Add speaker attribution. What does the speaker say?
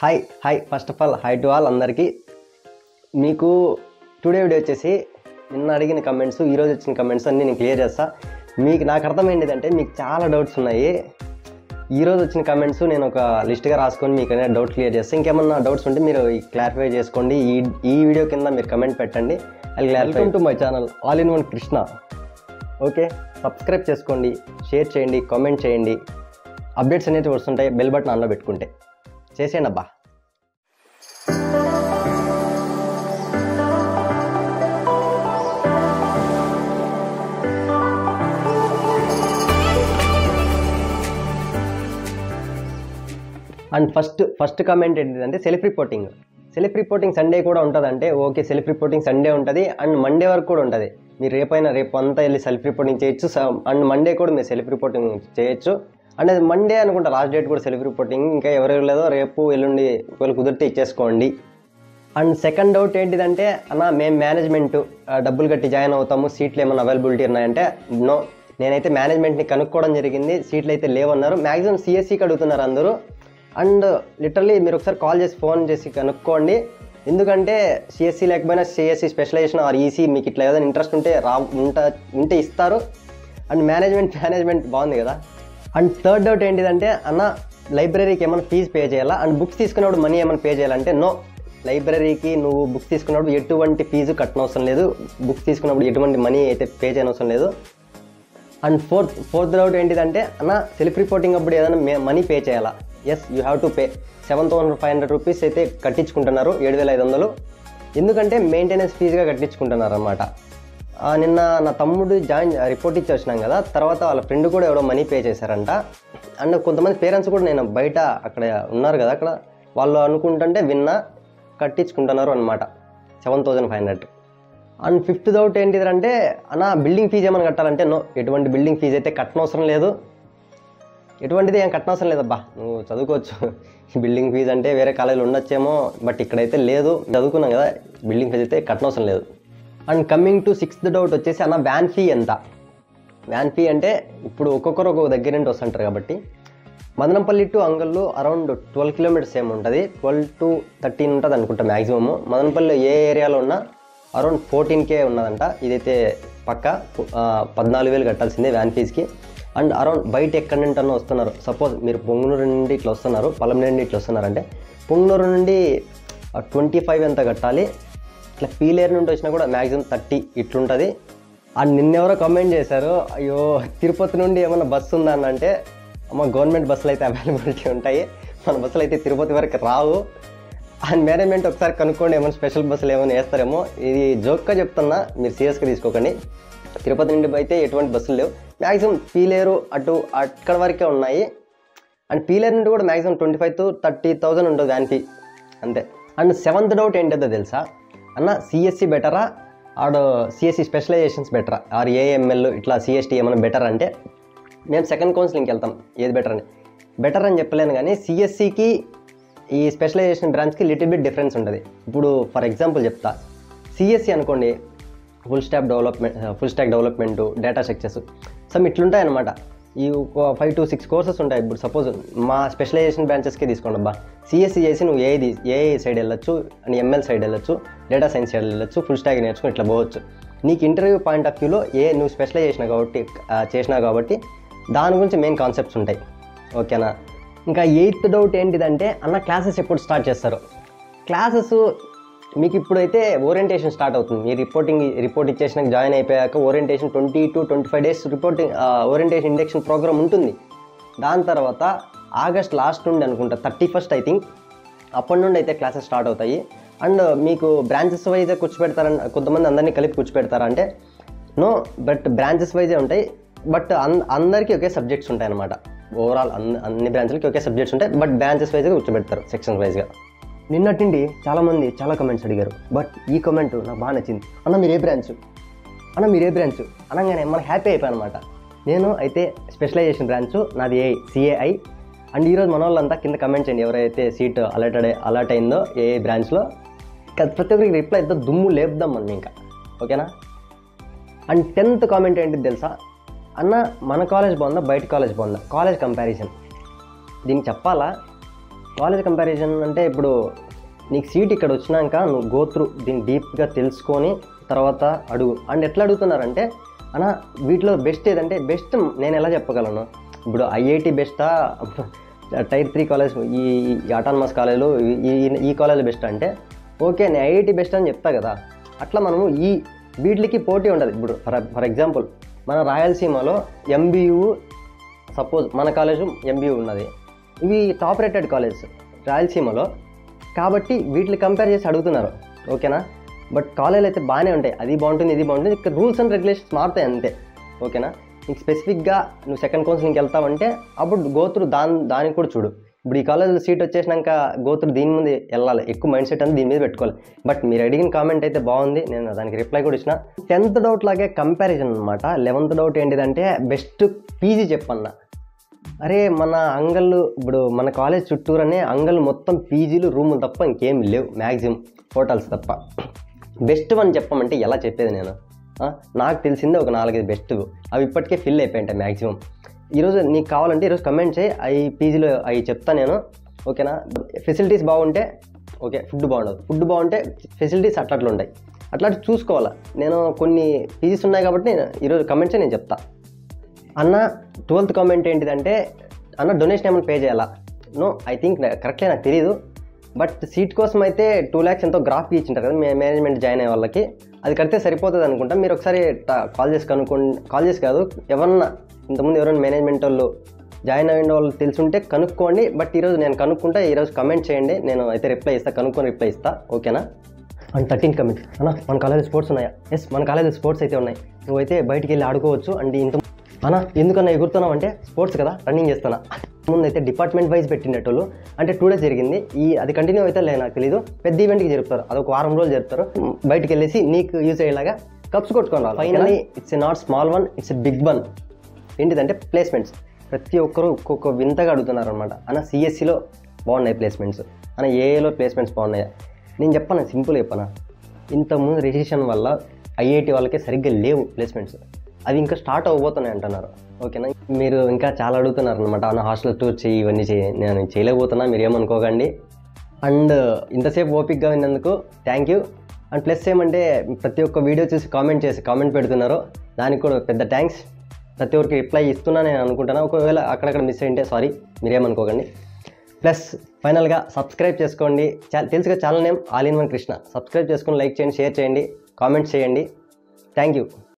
Speaker 1: Hi first of all hi to all అందరికీ. మీకు today video వచ్చేసి నిన్న అడిగిన కమెంట్స్, ఈరోజు వచ్చిన కమెంట్స్ అన్నీ నేను క్లియర్ చేస్తా. నాకు అర్థమైందంటే మీకు చాలా డౌట్స్ ఉన్నాయి. ఈరోజు వచ్చిన కమెంట్స్ నేను ఒక లిస్ట్గా రాసుకొని మీకు అనేది డౌట్ క్లియర్ చేస్తాను. ఇంకేమన్నా డౌట్స్ ఉంటే మీరు క్లారిఫై చేసుకోండి. ఈ వీడియో కింద మీరు కమెంట్ పెట్టండి. Welcome to my channel all in one Krishna. Okay, subscribe చేసుకోండి, షేర్ చేయండి, కామెంట్ చేయండి. అప్డేట్స్ అనేవి వస్తుంటాయి బెల్ బటన్ ఆన్లో పెట్టుకుంటే. చేసేయండి అబ్బా. అండ్ ఫస్ట్ కామెంట్ ఏంటిదంటే సెల్ఫ్ రిపోర్టింగ్ సండే కూడా ఉంటుందంటే ఓకే, సెల్ఫ్ రిపోర్టింగ్ సండే ఉంటుంది అండ్ మండే వరకు కూడా ఉంటుంది. మీరు రేపు అంతా వెళ్ళి సెల్ఫ్ రిపోర్టింగ్ చేయొచ్చు అండ్ మండే కూడా మీరు సెల్ఫ్ రిపోర్టింగ్ చేయొచ్చు. అండ్ అది మండే అనుకుంటా లాస్ట్ డేట్ కూడా సెల్ఫ్ రిపోర్టింగ్. ఇంకా ఎవరెవరు లేదో రేపు ఎల్లుండి ఒకవేళ కుదిరితే ఇచ్చేసుకోండి. అండ్ సెకండ్ డౌట్ ఏంటిదంటే మేము మేనేజ్మెంట్ డబ్బులు కట్టి జాయిన్ అవుతాము, సీట్లు ఏమైనా అవైలబిలిటీ ఉన్నాయంటే నో. నేనైతే మేనేజ్మెంట్ని కనుక్కోవడం జరిగింది, సీట్లు అయితే లేవన్నారు. మ్యాక్సిమం సిఎస్సికి అడుగుతున్నారు అందరూ. అండ్ లిటరల్లీ మీరు ఒకసారి కాల్ చేసి ఫోన్ చేసి కనుక్కోండి. ఎందుకంటే సిఎస్సి లేకపోయినా సిఎస్సి స్పెషలైజేషన్ ఆర్ ఈసీ మీకు ఇట్లా ఏదైనా ఇంట్రెస్ట్ ఉంటే ఉంటే ఇస్తారు. అండ్ మేనేజ్మెంట్ బాగుంది కదా. అండ్ థర్డ్ డౌట్ ఏంటిదంటే లైబ్రరీకి ఏమైనా ఫీజు పే చేయాలా అండ్ బుక్స్ తీసుకున్నప్పుడు మనీ ఏమైనా పే చేయాలంటే నో. లైబ్రరీకి నువ్వు బుక్స్ తీసుకున్నప్పుడు ఎటువంటి ఫీజు కట్టనవసరం లేదు. బుక్స్ తీసుకున్నప్పుడు ఎటువంటి మనీ అయితే పే చేయనవసరం లేదు. అండ్ ఫోర్త్ డౌట్ ఏంటిదంటే సెల్ఫ్ రిపోర్టింగ్ అప్పుడు ఏదైనా మనీ పే చేయాలా? Yes, you have to pay. 7,500 rupees అయితే కట్టించుకుంటున్నారు, 7,500. ఎందుకంటే మెయింటెనెన్స్ ఫీజుగా కట్టించుకుంటున్నారు అన్నమాట. నిన్న నా తమ్ముడు రిపోర్ట్ ఇచ్చి వచ్చినాం కదా, తర్వాత వాళ్ళ ఫ్రెండ్ కూడా ఎవడో మనీ పే చేశారంట. అండ్ కొంతమంది పేరెంట్స్ కూడా నేను బయట అక్కడ ఉన్నారు కదా, అక్కడ వాళ్ళు అనుకుంటుంటే కట్టించుకుంటున్నారు అనమాట 7,500. అండ్ ఫిఫ్త్ డౌట్ ఏంటిదంటే బిల్డింగ్ ఫీజు ఏమైనా కట్టాలంటే నో. ఎటువంటి బిల్డింగ్ ఫీజు అయితే కట్టనవసరం లేదు. ఎటువంటిది ఏం కట్టనవసరం లేదబ్బా, నువ్వు చదువుకోవచ్చు. బిల్డింగ్ ఫీజు అంటే వేరే కాలేజీలో ఉండొచ్చేమో, బట్ ఇక్కడైతే లేదు. చదువుకున్నాం కదా, బిల్డింగ్ ఫీజు అయితే కట్టనవసరం లేదు. And coming to sixth doubt వచ్చేసి వ్యాన్ ఫీ ఎంత? వ్యాన్ ఫీ అంటే ఇప్పుడు ఒక్కొక్కరు ఒక్కొక్క దగ్గర నుండి వస్తుంటారు కాబట్టి మదనపల్లి టు అంగళ్ళు అరౌండ్ 12 కిలోమీటర్స్ ఏమి ఉంటుంది, 12 to 13 ఉంటుంది అనుకుంటా మ్యాక్సిమము. మదనపల్లి ఏ ఏరియాలో ఉన్నా అరౌండ్ 14K ఉన్నదంట. ఇదైతే పక్క 14,000 కట్టాల్సిందే వ్యాన్ ఫీజ్కి. అండ్ అరౌండ్ బయట ఎక్కడి నుండి అన్న వస్తున్నారు, సపోజ్ మీరు పొంగునూరు నుండి ఇట్లా వస్తున్నారు, పలమనేరు నుండి ఇట్లా వస్తున్నారంటే పొంగునూరు నుండి 25 ఎంత కట్టాలి. ఇట్లా పీలేరు నుండి వచ్చినా కూడా మ్యాక్సిమం 30 ఇట్లుంటుంది. అండ్ నిన్నెవరో కమెంట్ చేశారు, అయ్యో తిరుపతి నుండి ఏమన్నా బస్సు ఉందా అని. అంటే గవర్నమెంట్ బస్సులు అయితే అవైలబిలిటీ ఉంటాయి, మన బస్సులు అయితే తిరుపతి వరకు రావు. అండ్ మేనేజ్మెంట్ ఒకసారి కనుక్కోండి, ఏమైనా స్పెషల్ బస్సులు ఏమైనా వేస్తారేమో. ఇది జోక్గా చెప్తున్నా, మీరు సీరియస్గా తీసుకోకండి. తిరుపతి నుండి అయితే ఎటువంటి బస్సులు లేవు. మ్యాక్సిమం పీలేరు అక్కడ వరకే ఉన్నాయి. అండ్ పీలేరు నుండి కూడా మ్యాక్సిమం 25,000 to 30,000 ఉంటుంది వ్యాన్ ఫీ, అంతే. అండ్ సెవెంత్ డౌట్ ఏంటో తెలుసా సిఎస్సి బెటరా సిఎస్సి స్పెషలైజేషన్స్ బెటరా ఆర్ ఏఎంఎల్ ఇట్లా సిఎస్టీ ఏమైనా బెటర్ అంటే మేము సెకండ్ కౌన్సిలింగ్కి వెళ్తాం ఏది బెటర్ అని చెప్పలేను. కానీ సిఎస్సికి ఈ స్పెషలైజేషన్ బ్రాంచ్కి లిటిల్ బిట్ డిఫరెన్స్ ఉంటుంది. ఇప్పుడు ఫర్ ఎగ్జాంపుల్ చెప్తా, సిఎస్సి అనుకోండి, full stack development, data structures some ఇట్లుంటాయి అనమాట. ఈ ఒక 5 to 6 కోర్సెస్ ఉంటాయి. ఇప్పుడు సపోజ్ మా స్పెషలైజేషన్ బ్రాంచెస్కే తీసుకోండి అబ్బా. సిఎస్సి చేసి నువ్వు ఏఐ సైడ్ వెళ్ళొచ్చు అండ్ ఎంఎల్ సైడ్ వెళ్ళొచ్చు, డేటా సైన్స్ సైడ్ వెళ్ళొచ్చు, ఫుల్ స్టాక్ నేర్చుకుని ఇట్లా పోవచ్చు. నీకు ఇంటర్వ్యూ పాయింట్ ఆఫ్ వ్యూలో నువ్వు స్పెషలైజ్ చేసినావు కాబట్టి దాని గురించి మెయిన్ కాన్సెప్ట్స్ ఉంటాయి, ఓకేనా. ఇంకా ఎయిత్ డౌట్ ఏంటిదంటే క్లాసెస్ ఎప్పుడు స్టార్ట్ చేస్తారు? క్లాసెస్ మీకు ఇప్పుడైతే ఓరియంటేషన్ స్టార్ట్ అవుతుంది. మీరు రిపోర్ట్ ఇచ్చేసినాక జాయిన్ అయిపోయాక orientation 20 to 25 days orientation induction programme ఉంటుంది. దాని తర్వాత ఆగస్ట్ లాస్ట్ నుండి అనుకుంటా 31st ఐ థింక్ అప్పటి నుండి అయితే క్లాసెస్ స్టార్ట్ అవుతాయి. అండ్ మీకు బ్రాంచెస్ వైజే కూర్చోపెడతారని, కొంతమంది అందరినీ కలిపి కూర్చోపెడతారా అంటే నో, బట్ బ్రాంచెస్ వైజే ఉంటాయి. బట్ అందరికీ ఒకే సబ్జెక్ట్స్ ఉంటాయి అనమాట. ఓవరాల్ అన్ని బ్రాంచ్లకి ఒకే సబ్జెక్ట్స్ ఉంటాయి, బట్ బ్రాంచెస్ వైజ్గా కూర్చోబెడతారు, సెక్షన్స్ వైజ్గా. నిన్నటిండి చాలామంది చాలా కమెంట్స్ అడిగారు, బట్ ఈ కమెంట్ నాకు బాగా నచ్చింది. మీరే బ్రాంచ్ అనగానే మనకు హ్యాపీ అయిపోయి అనమాట. నేను అయితే స్పెషలైజేషన్ బ్రాంచ్, నాది సిఏఐ. అండ్ ఈరోజు మన వాళ్ళంతా కింద కమెంట్ చేయండి, ఎవరైతే సీట్ అలర్ట్ అయిందో ఏ బ్రాంచ్లో. ప్రతి ఒక్కరికి రిప్లై ఇద్దాం, దుమ్ము లేపుదాం మనం ఇంకా, ఓకేనా. అండ్ 10th కామెంట్ ఏంటిది తెలుసా మన కాలేజ్ బాగుందా బయట కాలేజ్ బాగుందా? College comparison. దీనికి చెప్పాలా, కాలేజ్ కంపారిజన్ అంటే ఇప్పుడు నీకు సీట్ ఇక్కడ వచ్చినాక నువ్వు గో త్రూ దీన్ని డీప్గా తెలుసుకొని తర్వాత అడుగు. అండ్ ఎట్లా అడుగుతున్నారంటే అన్న వీటిలో బెస్ట్ ఏదంటే బెస్ట్ నేను ఎలా చెప్పగలను, ఇప్పుడు ఐఐటి బెస్టా, టైర్ 3 కాలేజ్, ఈ ఆటానమస్ కాలేజీలు ఈ కాలేజ్ బెస్ట్ అంటే ఓకే నేను ఐఐటి బెస్ట్ అని చెప్తా కదా. అట్లా మనము ఈ వీటికి పోటీ ఉండదు. ఇప్పుడు ఫర్ ఎగ్జాంపుల్ మన రాయలసీమలో ఎంబీయూ, సపోజ్ మన కాలేజు ఎంబీయూ ఉన్నది, ఇవి టాప్ రేటెడ్ కాలేజ్ రాయలసీమలో, కాబట్టి వీటిని కంపేర్ చేసి అడుగుతున్నారు ఓకేనా. బట్ కాలేజీలు అయితే బాగానే ఉంటాయి, అది బాగుంటుంది ఇది బాగుంటుంది, ఇక్కడ రూల్స్ అండ్ రెగ్యులేషన్స్ మారుతాయి అంతే ఓకేనా. నీకు స్పెసిఫిక్గా నువ్వు సెకండ్ కౌన్సిలింగ్కి వెళ్తావంటే అప్పుడు గోత్రు దానికి కూడా చూడు. ఇప్పుడు ఈ కాలేజ్లో సీట్ వచ్చేసినాక గోత్రు దీని ముందు వెళ్ళాలి, ఎక్కువ మైండ్ సెట్ అనేది దీని మీద పెట్టుకోవాలి. బట్ మీరు అడిగిన కామెంట్ అయితే బాగుంది, నేను దానికి రిప్లై కూడా ఇచ్చిన. 10th డౌట్ లాగే కంపారిజన్ అనమాట. 11th డౌట్ ఏంటిదంటే బెస్ట్ పీజీ చెప్పన్నా. అరే మన అంగళ్ళు ఇప్పుడు మన కాలేజ్ చుట్టూరనే అంగళ్ళు మొత్తం పీజీలు రూములు తప్ప ఇంకేం లేవు, మ్యాక్సిమం హోటల్స్ తప్ప. బెస్ట్ వన్ చెప్పమంటే ఎలా చెప్పేది నేను, నాకు తెలిసిందే ఒక 4-5 బెస్ట్, అవి ఇప్పటికే ఫిల్ అయిపోయింటాయి మ్యాక్సిమం. ఈరోజు నీకు కావాలంటే ఈరోజు కమెంట్ చేయి, అవి పీజీలో అవి చెప్తా నేను ఓకేనా. ఫెసిలిటీస్ బాగుంటే ఓకే, ఫుడ్ బాగుండదు, ఫుడ్ బాగుంటే ఫెసిలిటీస్ అట్లా ఉంటాయి, అట్లా చూసుకోవాలా. నేను కొన్ని పీజీస్ ఉన్నాయి కాబట్టి ఈరోజు కమెంట్ చేయి, నేను చెప్తా. అన్న 12th కామెంట్ ఏంటిదంటే అన్న డొనేషన్ ఏమైనా పే చేయాలా? నో, ఐ థింక్ కరెక్ట్లే నాకు తెలియదు. బట్ సీట్ కోసం అయితే 2 lakhs ఎంతో గ్రాఫ్ ఇచ్చింటారు కదా మేనేజ్మెంట్ జాయిన్ అయ్యే వాళ్ళకి, అది కడితే సరిపోతుంది అనుకుంటా. మీరు ఒకసారి కాల్ చేసి కనుక్కోండి, కాల్ చేసి కాదు ఎవరన్నా ఇంతకుముందు ఎవరైనా మేనేజ్మెంట్ వాళ్ళు జాయిన్ అయిన వాళ్ళు తెలుసుంటే కనుక్కోండి. బట్ ఈరోజు నేను కనుక్కుంటా, ఈరోజు కమెంట్ చేయండి, నేను అయితే రిప్లై ఇస్తాను, కనుక్కొని రిప్లై ఇస్తా ఓకేనా. అండ్ 13th కమెంట్ అన్న మన కాలేజ్ స్పోర్ట్స్ ఉన్నాయా? ఎస్ మన కాలేజ్ స్పోర్ట్స్ అయితే ఉన్నాయి, నువ్వైతే బయటికి వెళ్ళి ఆడుకోవచ్చు. అండ్ ఇంత అన్న ఎందుకన్నా ఎగురుతున్నావు అంటే స్పోర్ట్స్ కదా రన్నింగ్ చేస్తున్నా. ముందు అయితే డిపార్ట్మెంట్ వైజ్ పెట్టినట్టు అంటే 2 days జరిగింది, అది కంటిన్యూ అయితే నాకు తెలీదు. పెద్ద ఈవెంట్కి జరుపుతారు, అదొక 1 రోజులు జరుపుతారు. బయటికి వెళ్ళేసి నీకు యూజ్ అయ్యేలాగా కప్స్ కొట్టుకొని రావాలి. Finally it's a not small one, it's a big one. ఏంటిదంటే ప్లేస్మెంట్స్. ప్రతి ఒక్కరు ఒక్కొక్క వింతగా అడుగుతున్నారు అనమాట. అన్న సిఎస్సిలో బాగున్నాయి ప్లేస్మెంట్స్, అన్న ఏఏలో ప్లేస్మెంట్స్ బాగున్నాయా? నేను చెప్పాను, సింపుల్ చెప్పాను, ఇంతకుముందు రిజిస్ట్రేషన్ వల్ల ఐఐటి వాళ్ళకి సరిగ్గా లేవు ప్లేస్మెంట్స్, అవి ఇంకా స్టార్ట్ అవ్వబోతున్నాయి అంటున్నారు ఓకేనా. మీరు ఇంకా చాలా అడుగుతున్నారు అనమాట, అన్న హాస్టల్ టూర్ చేయి ఇవన్నీ చేయి, నేను చేయలేకపోతున్నా, మీరు ఏమనుకోకండి. అండ్ ఇంతసేపు ఓపిక్గా విన్నందుకు థ్యాంక్ యూ. అండ్ ప్లస్ ఏమంటే ప్రతి ఒక్క వీడియో చూసి కామెంట్ పెడుతున్నారు, దానికి కూడా పెద్ద థ్యాంక్స్. ప్రతి ఒక్కరికి రిప్లై ఇస్తున్నా నేను అనుకుంటున్నా, ఒకవేళ అక్కడక్కడ మిస్ అయింటే సారీ, మీరేమనుకోకండి. ప్లస్ ఫైనల్గా సబ్స్క్రైబ్ చేసుకోండి, తెలుసుగా channel name all in one Krishna. Subscribe చేసుకొని లైక్ చేయండి, షేర్ చేయండి, కామెంట్స్ చేయండి. Thank you.